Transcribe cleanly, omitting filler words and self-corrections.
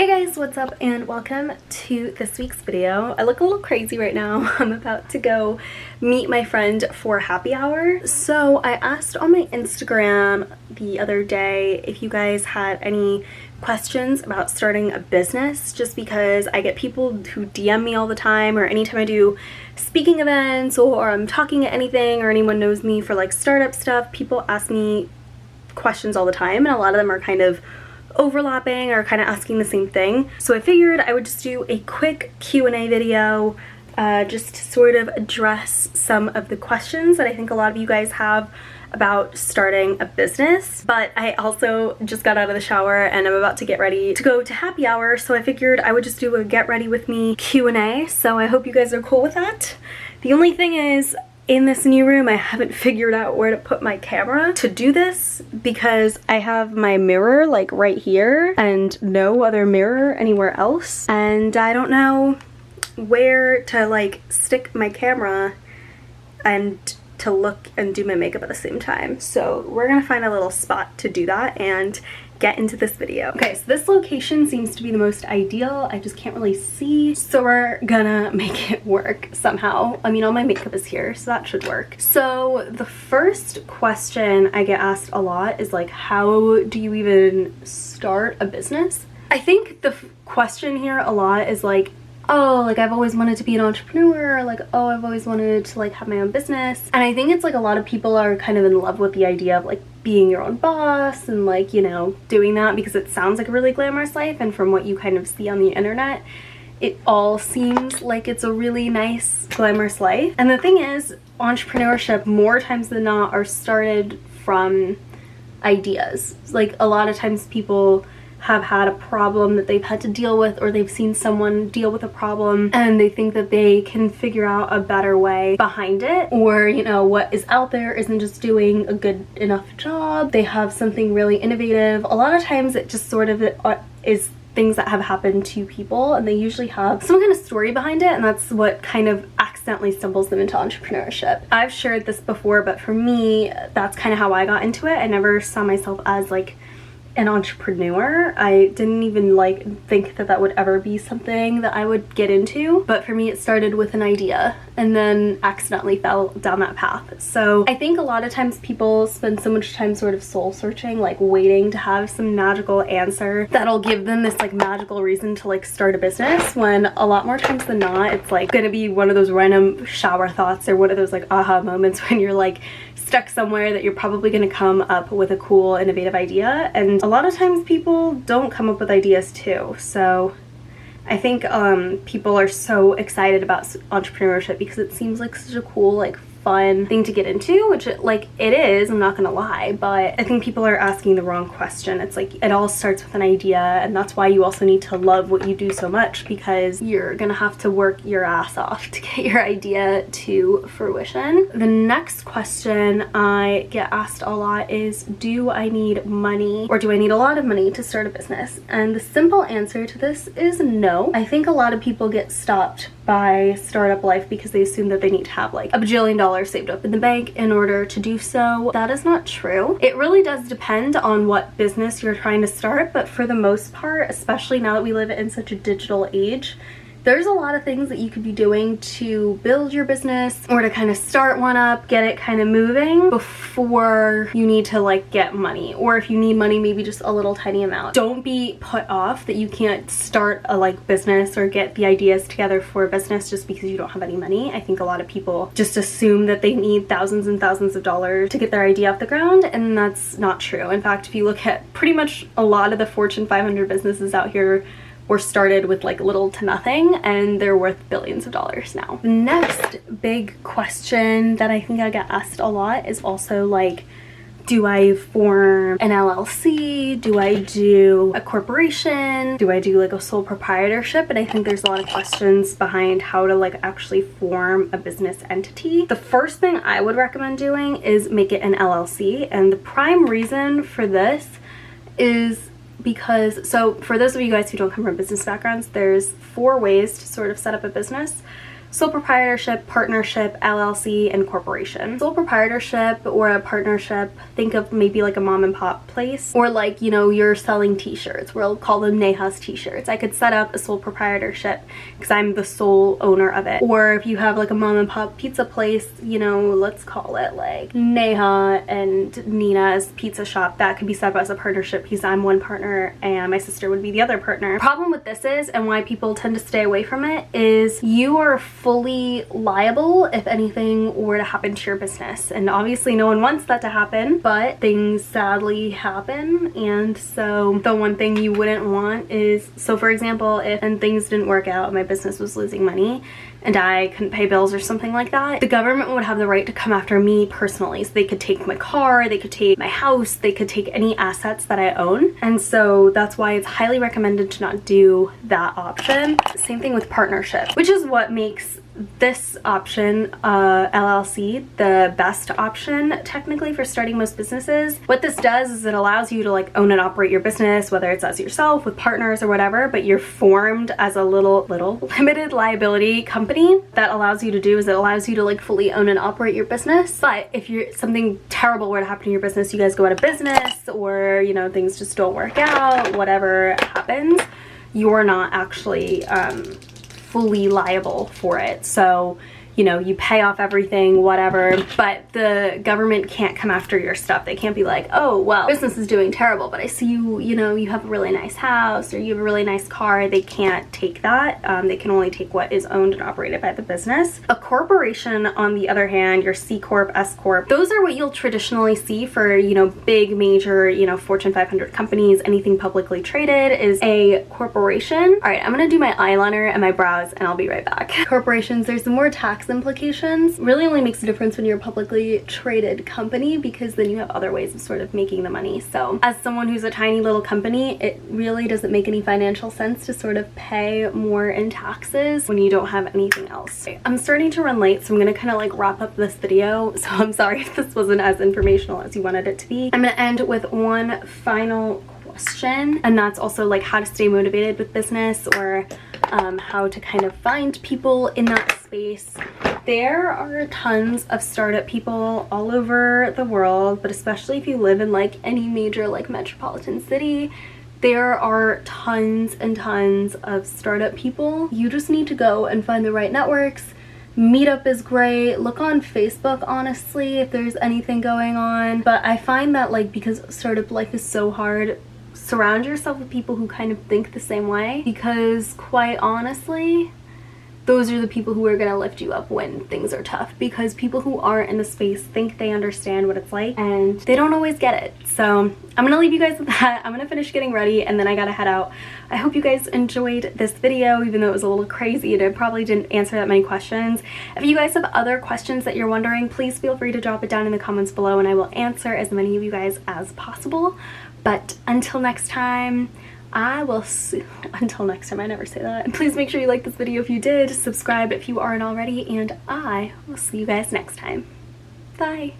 Hey guys, what's up and welcome to this week's video. I look a little crazy right now. I'm about to go meet my friend for happy hour. So I asked on my Instagram the other day if you guys had any questions about starting a business, just because I get people who DM me all the time, or anytime I do speaking events or I'm talking at anything or anyone knows me for like startup stuff, people ask me questions all the time, and a lot of them are kind of overlapping or kind of asking the same thing. So I figured I would just do a quick Q&A video just to sort of address some of the questions that I think a lot of you guys have about starting a business. But I also just got out of the shower and I'm about to get ready to go to happy hour, so I figured I would just do a get ready with me Q&A. So I hope you guys are cool with that. The only thing is, in this new room, I haven't figured out where to put my camera to do this, because I have my mirror like right here and no other mirror anywhere else, and I don't know where to like stick my camera and to look and do my makeup at the same time. So we're gonna find a little spot to do that and get into this video. Okay, so this location seems to be the most ideal. I just can't really see, so we're gonna make it work somehow. I mean, all my makeup is here, so that should work. So the first question I get asked a lot is like, how do you even start a business? I think the question here a lot is like, oh, like I've always wanted to be an entrepreneur, or like, oh, I've always wanted to like have my own business. And I think it's like a lot of people are kind of in love with the idea of like being your own boss and like, you know, doing that because it sounds like a really glamorous life, and from what you kind of see on the internet, it all seems like it's a really nice glamorous life. And the thing is, entrepreneurship more times than not are started from ideas. Like a lot of times people have had a problem that they've had to deal with, or they've seen someone deal with a problem and they think that they can figure out a better way behind it, or you know, what is out there isn't just doing a good enough job. They have something really innovative. A lot of times it just sort of is things that have happened to people, and they usually have some kind of story behind it, and that's what kind of accidentally stumbles them into entrepreneurship. I've shared this before, but for me, that's kind of how I got into it. I never saw myself as like an entrepreneur. I didn't even like think that that would ever be something that I would get into, but for me it started with an idea and then accidentally fell down that path. So I think a lot of times people spend so much time sort of soul searching, like waiting to have some magical answer that'll give them this like magical reason to like start a business, when a lot more times than not it's like gonna be one of those random shower thoughts or one of those like aha moments when you're like stuck somewhere that you're probably going to come up with a cool innovative idea. And a lot of times people don't come up with ideas too. So I think people are so excited about entrepreneurship because it seems like such a cool, like fun thing to get into, which it is, I'm not gonna lie, but I think people are asking the wrong question. It's like it all starts with an idea, and that's why you also need to love what you do so much, because you're gonna have to work your ass off to get your idea to fruition. The next question I get asked a lot is, do I need money, or do I need a lot of money to start a business? And the simple answer to this is no. I think a lot of people get stopped by startup life because they assume that they need to have like $1 bajillion saved up in the bank in order to do so. That is not true. It really does depend on what business you're trying to start, but for the most part, especially now that we live in such a digital age, there's a lot of things that you could be doing to build your business or to kind of start one up, get it kind of moving before you need to like get money. Or if you need money, maybe just a little tiny amount. Don't be put off that you can't start a like business or get the ideas together for a business just because you don't have any money. I think a lot of people just assume that they need thousands and thousands of dollars to get their idea off the ground, and that's not true. In fact, if you look at pretty much a lot of the Fortune 500 businesses out here were started with like little to nothing, and they're worth billions of dollars now. The next big question that I think I get asked a lot is also like, do I form an LLC? Do I do a corporation? Do I do like a sole proprietorship? And I think there's a lot of questions behind how to like actually form a business entity. The first thing I would recommend doing is make it an LLC, and the prime reason for this is because, so for those of you guys who don't come from business backgrounds, there's 4 ways to sort of set up a business. sole proprietorship, partnership, LLC, and corporation. Sole proprietorship or a partnership, think of maybe like a mom and pop place, or like, you know, you're selling t-shirts. We'll call them Neha's t-shirts. I could set up a sole proprietorship because I'm the sole owner of it. Or if you have like a mom and pop pizza place, you know, let's call it like Neha and Nina's Pizza Shop. That could be set up as a partnership because I'm one partner and my sister would be the other partner. Problem with this is, and why people tend to stay away from it, is you are fully liable if anything were to happen to your business. And obviously no one wants that to happen, but things sadly happen. And so the one thing you wouldn't want is, so for example, if and things didn't work out, my business was losing money and I couldn't pay bills or something like that, the government would have the right to come after me personally. So they could take my car, they could take my house, they could take any assets that I own. And so that's why it's highly recommended to not do that option. Same thing with partnership, which is what makes this option, LLC, the best option technically for starting most businesses. What this does is it allows you to like own and operate your business, whether it's as yourself, with partners or whatever, but you're formed as a little limited liability company. That allows you to do is it allows you to like fully own and operate your business. But if something terrible were to happen to your business, you guys go out of business, or you know, things just don't work out, whatever happens, you're not actually fully liable for it. So, you know, you pay off everything, whatever, but the government can't come after your stuff. They can't be like, oh, well, business is doing terrible, but I see you know, you have a really nice house or you have a really nice car. They can't take that. They can only take what is owned and operated by the business. A corporation, on the other hand, your C Corp, S Corp, those are what you'll traditionally see for, you know, big, major, you know, Fortune 500 companies. Anything publicly traded is a corporation. All right, I'm gonna do my eyeliner and my brows and I'll be right back. Corporations, there's some more tax implications. Really only makes a difference when you're a publicly traded company, because then you have other ways of sort of making the money. So as someone who's a tiny little company, it really doesn't make any financial sense to sort of pay more in taxes when you don't have anything else. I'm starting to run late, so I'm gonna kind of like wrap up this video. So I'm sorry if this wasn't as informational as you wanted it to be. I'm gonna end with one final question, and that's also like how to stay motivated with business, or how to kind of find people in that space. There are tons of startup people all over the world, but especially if you live in like any major like metropolitan city, there are tons and tons of startup people. You just need to go and find the right networks. Meetup is great. Look on Facebook, honestly, if there's anything going on. But I find that like, because startup life is so hard, surround yourself with people who kind of think the same way, because quite honestly, those are the people who are going to lift you up when things are tough, because people who aren't in the space think they understand what it's like and they don't always get it. So I'm gonna leave you guys with that. I'm gonna finish getting ready and then I gotta head out. I hope you guys enjoyed this video, even though it was a little crazy and I probably didn't answer that many questions. If you guys have other questions that you're wondering, please feel free to drop it down in the comments below and I will answer as many of you guys as possible. But until next time, until next time, I never say that. Please make sure you like this video if you did, subscribe if you aren't already, and I will see you guys next time. Bye.